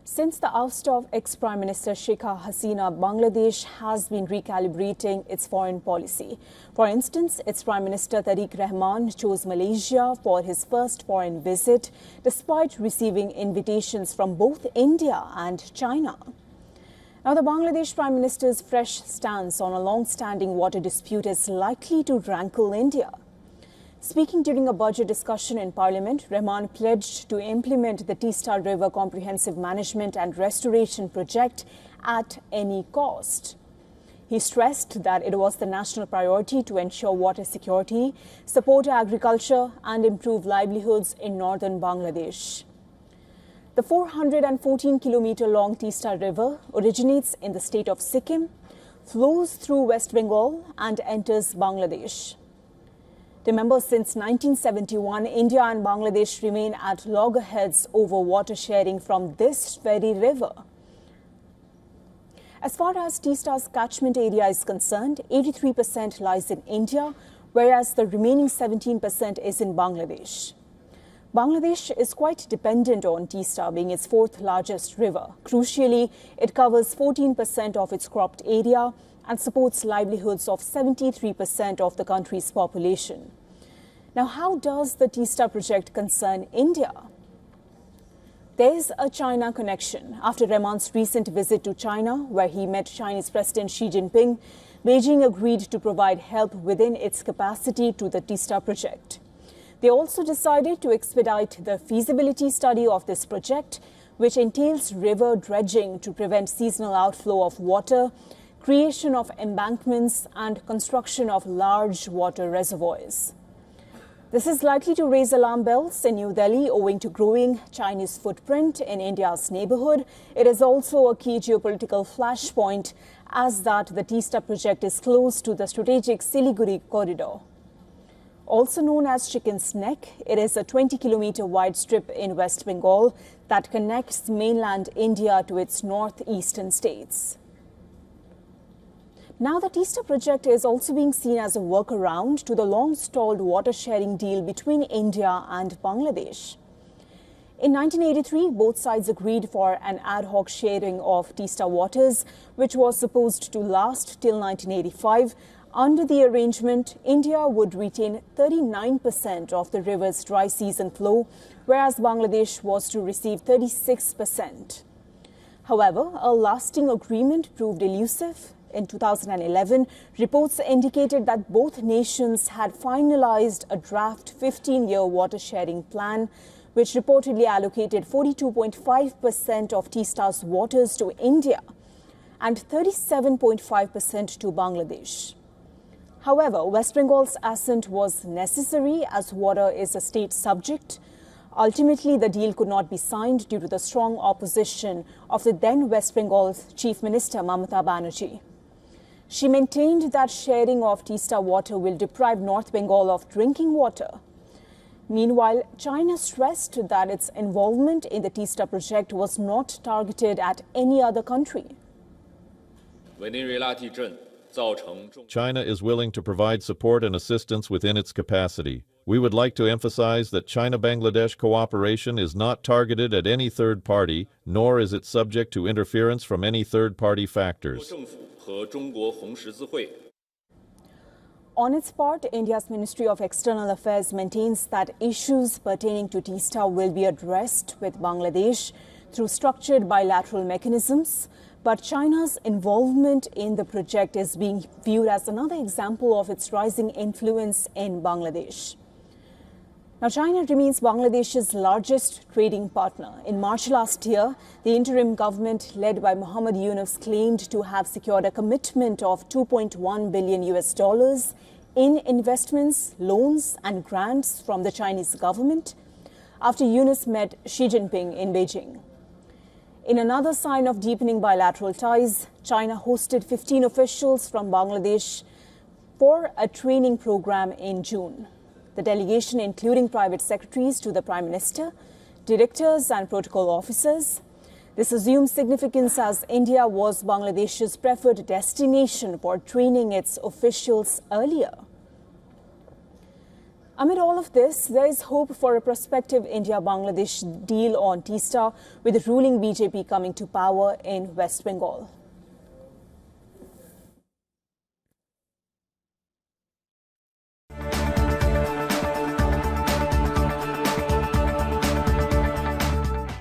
Since the oust of ex-Prime Minister Sheikh Hasina, Bangladesh has been recalibrating its foreign policy. For instance, its Prime Minister Tarique Rahman chose Malaysia for his first foreign visit, despite receiving invitations from both India and China. Now, the Bangladesh Prime Minister's fresh stance on a long-standing water dispute is likely to rankle India. Speaking during a budget discussion in Parliament, Rahman pledged to implement the Teesta River Comprehensive Management and Restoration Project at any cost. He stressed that it was the national priority to ensure water security, support agriculture, and improve livelihoods in northern Bangladesh. The 414-kilometer-long Teesta River originates in the state of Sikkim, flows through West Bengal, and enters Bangladesh. Remember, since 1971, India and Bangladesh remain at loggerheads over water sharing from this very river. As far as Teesta's catchment area is concerned, 83% lies in India, whereas the remaining 17% is in Bangladesh. Bangladesh is quite dependent on Teesta, being its fourth largest river. Crucially, it covers 14% of its cropped area and supports livelihoods of 73% of the country's population. Now, how does the Teesta project concern India? There's a China connection. After Rahman's recent visit to China, where he met Chinese President Xi Jinping, Beijing agreed to provide help within its capacity to the Teesta project. They also decided to expedite the feasibility study of this project, which entails river dredging to prevent seasonal outflow of water, creation of embankments, and construction of large water reservoirs. This is likely to raise alarm bells in New Delhi owing to growing Chinese footprint in India's neighborhood. It is also a key geopolitical flashpoint, as that the Teesta project is close to the strategic Siliguri Corridor. Also known as Chicken's Neck, it is a 20-kilometer wide strip in West Bengal that connects mainland India to its northeastern states. Now, the Teesta project is also being seen as a workaround to the long-stalled water-sharing deal between India and Bangladesh. In 1983, both sides agreed for an ad hoc sharing of Teesta waters, which was supposed to last till 1985. Under the arrangement, India would retain 39% of the river's dry season flow, whereas Bangladesh was to receive 36%. However, a lasting agreement proved elusive. In 2011, reports indicated that both nations had finalized a draft 15-year water-sharing plan, which reportedly allocated 42.5% of Teesta's waters to India and 37.5% to Bangladesh. However, West Bengal's assent was necessary as water is a state subject. Ultimately, the deal could not be signed due to the strong opposition of the then West Bengal's Chief Minister Mamata Banerjee. She maintained that sharing of Teesta water will deprive North Bengal of drinking water. Meanwhile, China stressed that its involvement in the Teesta project was not targeted at any other country. China is willing to provide support and assistance within its capacity. We would like to emphasize that China-Bangladesh cooperation is not targeted at any third party, nor is it subject to interference from any third-party factors. On its part, India's Ministry of External Affairs maintains that issues pertaining to Teesta will be addressed with Bangladesh through structured bilateral mechanisms. But China's involvement in the project is being viewed as another example of its rising influence in Bangladesh. Now, China remains Bangladesh's largest trading partner. In March last year, the interim government led by Muhammad Yunus claimed to have secured a commitment of $2.1 billion in investments, loans and grants from the Chinese government after Yunus met Xi Jinping in Beijing. In another sign of deepening bilateral ties, China hosted 15 officials from Bangladesh for a training program in June. The delegation, including private secretaries to the Prime Minister, directors and protocol officers. This assumes significance as India was Bangladesh's preferred destination for training its officials earlier. Amid all of this, there is hope for a prospective India-Bangladesh deal on Teesta, with the ruling BJP coming to power in West Bengal.